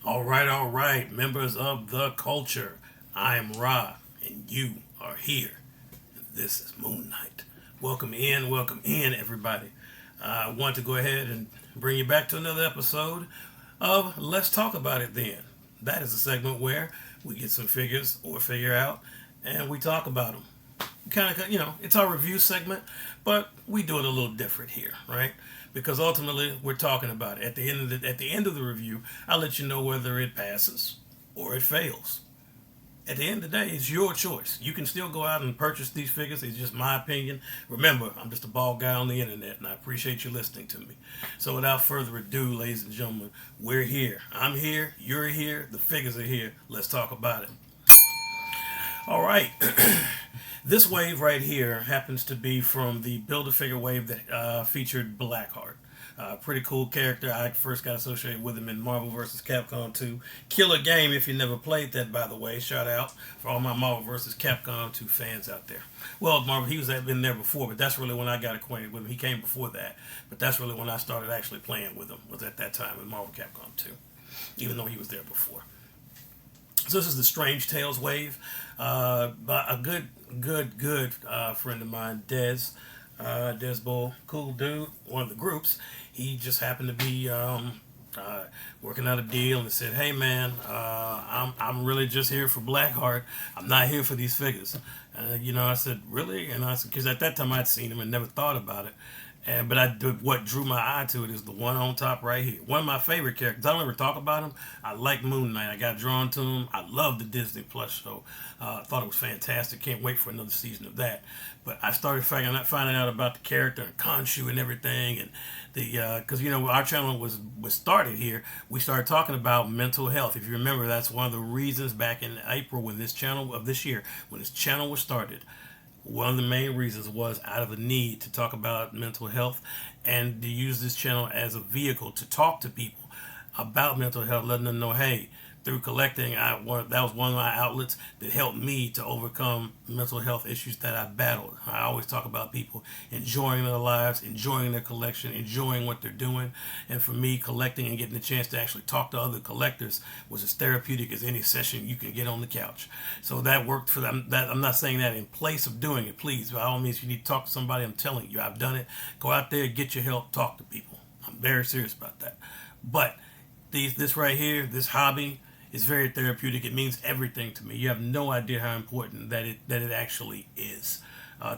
All right, members of the culture. I am Ra, and you are here. This is Moon Knight. Welcome in, everybody. I want to go ahead and bring you back to another episode of Let's Talk About It Then. That is a segment where we get some figures or figure out and we talk about them. It's our review segment, but we do it a little different here, right? Because ultimately we're talking about it. At the end of the review, I'll let you know whether it passes or it fails. At the end of the day, it's your choice. You can still go out and purchase these figures. It's just my opinion. Remember, I'm just a bald guy on the internet, and I appreciate you listening to me. So without further ado, ladies and gentlemen, we're here. I'm here. You're here. The figures are here. Let's talk about it. All right. This wave right here happens to be from the Build-A-Figure wave that featured Blackheart. Pretty cool character. I first got associated with him in Marvel vs. Capcom 2. Killer game if you never played that, by the way. Shout out for all my Marvel vs. Capcom 2 fans out there. Well, Marvel, he was been there before, but that's really when I got acquainted with him. He came before that, but that's really when I started actually playing with him, was at that time in Marvel Capcom 2, even though he was there before. So this is the Strange Tales wave. By a good friend of mine, Des Bull, cool dude, one of the groups. He just happened to be working out a deal and said, "Hey man, I'm really just here for Blackheart. I'm not here for these figures." I said, "Really?" And I said, because at that time I'd seen him and never thought about it. What drew my eye to it is the one on top right here. One of my favorite characters. I don't ever talk about him. I like Moon Knight. I got drawn to him. I love the Disney Plus show. I thought it was fantastic. Can't wait for another season of that. But I started finding out about the character and Khonshu and everything, and because our channel was started here. We started talking about mental health. If you remember, that's one of the reasons back in April when this channel was started. One of the main reasons was out of a need to talk about mental health and to use this channel as a vehicle to talk to people about mental health, letting them know, hey, through collecting, that was one of my outlets that helped me to overcome mental health issues that I battled. I always talk about people enjoying their lives, enjoying their collection, enjoying what they're doing. And for me, collecting and getting the chance to actually talk to other collectors was as therapeutic as any session you can get on the couch. So that worked for them. I'm not saying that in place of doing it. Please, by all means, if you need to talk to somebody, I'm telling you, I've done it. Go out there, get your help, talk to people. I'm very serious about that. But this right here, this hobby, it's very therapeutic. It means everything to me. You have no idea how important that it actually is.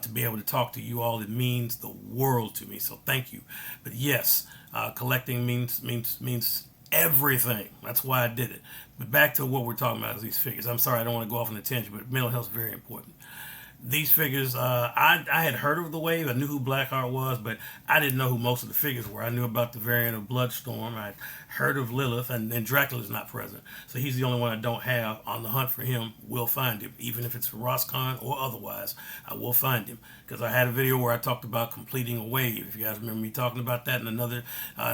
To be able to talk to you all, it means the world to me. So thank you. But yes, collecting means everything. That's why I did it. But back to what we're talking about is these figures. I'm sorry, I don't want to go off on a tangent, but mental health is very important. These figures, I had heard of the wave. I knew who Blackheart was, but I didn't know who most of the figures were. I knew about the variant of Bloodstorm. I heard of Lilith, and Dracula's not present. So he's the only one I don't have. On the hunt for him, we'll find him. Even if it's for Roscon or otherwise, I will find him. Because I had a video where I talked about completing a wave. If you guys remember me talking about that in another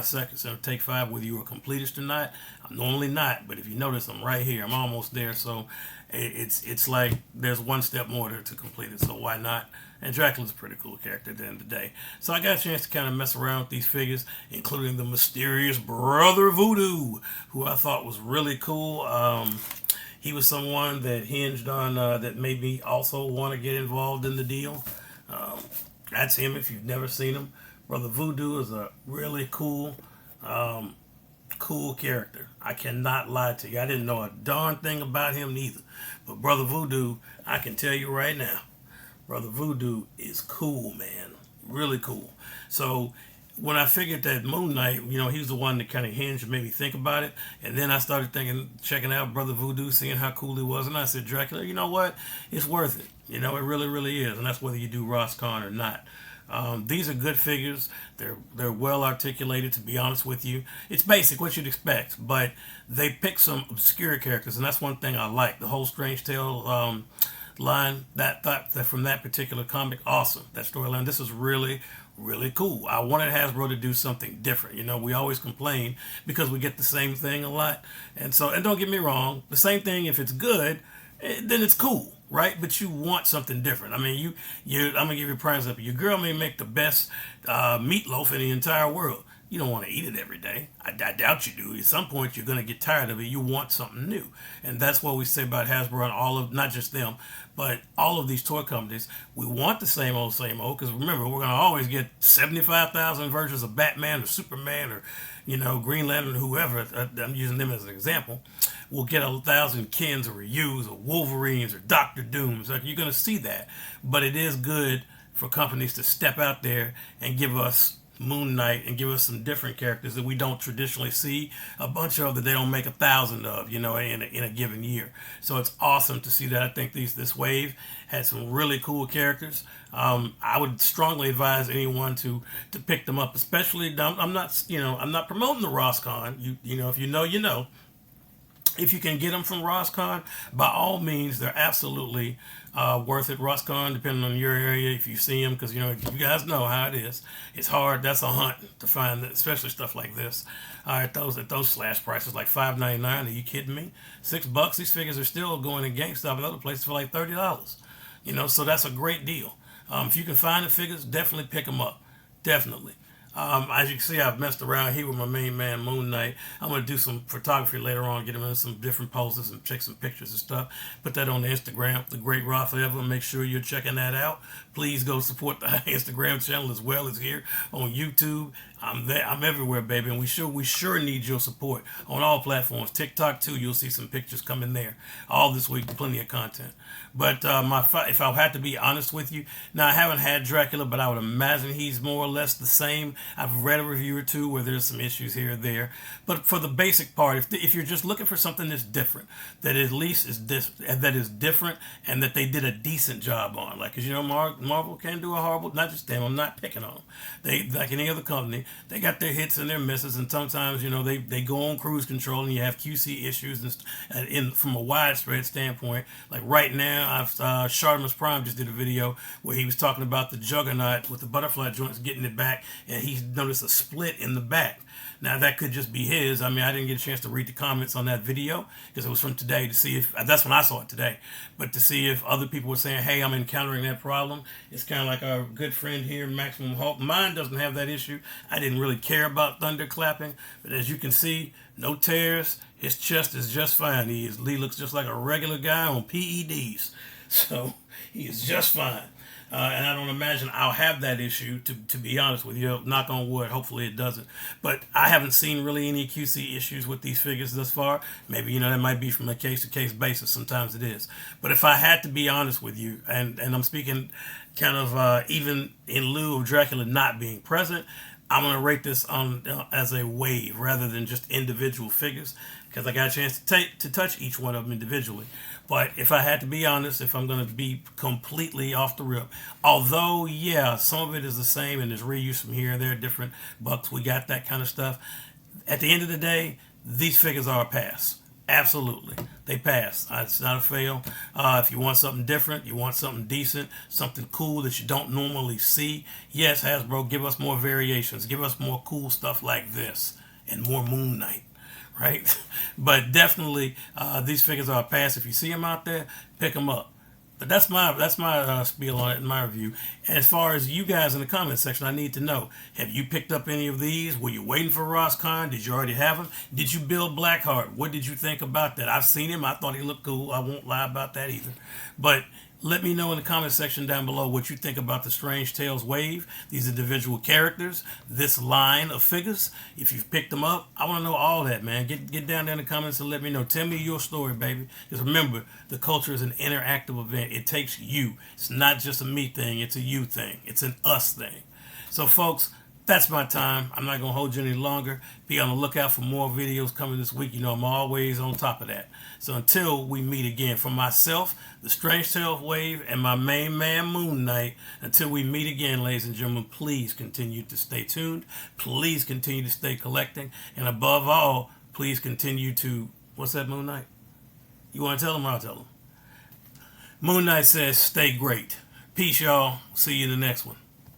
second, so take 5, whether you were a completist or not. I'm normally not, but if you notice, I'm right here. I'm almost there, so it's like there's one step more to complete it, so why not? And Dracula's a pretty cool character at the end of the day. So I got a chance to kind of mess around with these figures, including the mysterious Brother Voodoo, who I thought was really cool. He was someone that hinged on, that made me also want to get involved in the deal. That's him if you've never seen him. Brother Voodoo is a really cool character. I cannot lie to you. I didn't know a darn thing about him neither. But Brother Voodoo, I can tell you right now, Brother Voodoo is cool, man. Really cool. So when I figured that Moon Knight, he was the one that kind of hinged and made me think about it. And then I started checking out Brother Voodoo, seeing how cool he was. And I said, Dracula, you know what? It's worth it. It really, really is. And that's whether you do Roscon or not. These are good figures. They're well articulated, to be honest with you. It's basic, what you'd expect, but they pick some obscure characters, and that's one thing I like. The whole Strange Tale line, that from that particular comic, awesome. That storyline, this is really, really cool. I wanted Hasbro to do something different. We always complain because we get the same thing a lot, and don't get me wrong, the same thing, if it's good, then it's cool, right? But you want something different. I mean, I'm gonna give you a prime example. Your girl may make the best meatloaf in the entire world. You don't want to eat it every day. I doubt you do. At some point, you're going to get tired of it. You want something new. And that's what we say about Hasbro and all of, not just them, but all of these toy companies. We want the same old, because remember, we're going to always get 75,000 versions of Batman or Superman or, Green Lantern, whoever. I'm using them as an example. We'll get 1,000 Kens or Ryus or Wolverines or Doctor Dooms. Like, you're going to see that. But it is good for companies to step out there and give us Moon Knight and give us some different characters that we don't traditionally see a bunch of, that they don't make 1,000 of, in a given year. So it's awesome to see that. I think this wave had some really cool characters. I would strongly advise anyone to pick them up, especially. I'm not promoting the Rosscon. If you know. If you can get them from Rosscon, by all means, they're absolutely worth it. Rosscon, depending on your area, if you see them, because you guys know how it is. It's hard. That's a hunt to find, especially stuff like this. At those slash prices, like $5.99. Are you kidding me? $6. These figures are still going in GameStop and other places for like $30. So that's a great deal. If you can find the figures, definitely pick them up. Definitely. As you can see, I've messed around here with my main man, Moon Knight. I'm going to do some photography later on, get him in some different poses and check some pictures and stuff. Put that on the Instagram, The Great Ra Forever. Make sure you're checking that out. Please go support the Instagram channel as well as here on YouTube. I'm there. I'm everywhere, baby, and we sure need your support on all platforms. TikTok too. You'll see some pictures coming there all this week. Plenty of content. But if I had to be honest with you, now I haven't had Dracula, but I would imagine he's more or less the same. I've read a review or two where there's some issues here or there. But for the basic part, if you're just looking for something that's different, that at least is that is different, and that they did a decent job on, like, because Marvel can do a horrible. Not just them. I'm not picking on them. They, like any other company, they got their hits and their misses, and sometimes they go on cruise control, and you have QC issues, and from a widespread standpoint. Like right now, Shartimus Prime just did a video where he was talking about the Juggernaut with the butterfly joints getting it back, and he noticed a split in the back. Now, that could just be his. I mean, I didn't get a chance to read the comments on that video because it was from today, to see if, that's when I saw it today, but to see if other people were saying, hey, I'm encountering that problem. It's kind of like our good friend here, Maximum Hulk. Mine doesn't have that issue. I didn't really care about thunderclapping, but as you can see, no tears. His chest is just fine. He looks just like a regular guy on PEDs. So he is just fine. And I don't imagine I'll have that issue, to be honest with you. Knock on wood, hopefully it doesn't. But I haven't seen really any QC issues with these figures thus far. Maybe, that might be from a case-to-case basis. Sometimes it is. But if I had to be honest with you, and I'm speaking kind of even in lieu of Dracula not being present, I'm going to rate this on as a wave rather than just individual figures, because I got a chance to touch each one of them individually. But if I had to be honest, if I'm going to be completely off the rip, although, yeah, some of it is the same and there's reuse from here and there, different bucks, we got that kind of stuff. At the end of the day, these figures are a pass. Absolutely. They pass. It's not a fail. If you want something different, you want something decent, something cool that you don't normally see, yes, Hasbro, give us more variations. Give us more cool stuff like this and more Moon Knight. Right? But definitely, these figures are a pass. If you see them out there, pick them up. But that's my spiel on it in my review. And as far as you guys in the comment section, I need to know, have you picked up any of these? Were you waiting for Rosscon? Did you already have them? Did you build Blackheart? What did you think about that? I've seen him. I thought he looked cool. I won't lie about that either. But let me know in the comment section down below what you think about the Strange Tales wave, these individual characters, this line of figures. If you've picked them up, I want to know all that, man. Get down there in the comments and let me know. Tell me your story, baby. Because remember, the culture is an interactive event. It takes you. It's not just a me thing. It's a you thing. It's an us thing. So, folks, that's my time. I'm not going to hold you any longer. Be on the lookout for more videos coming this week. I'm always on top of that. So until we meet again, from myself, the Strange Tales wave, and my main man, Moon Knight, until we meet again, ladies and gentlemen, please continue to stay tuned. Please continue to stay collecting. And above all, please continue to... What's that, Moon Knight? You want to tell them? I'll tell them. Moon Knight says, stay great. Peace, y'all. See you in the next one.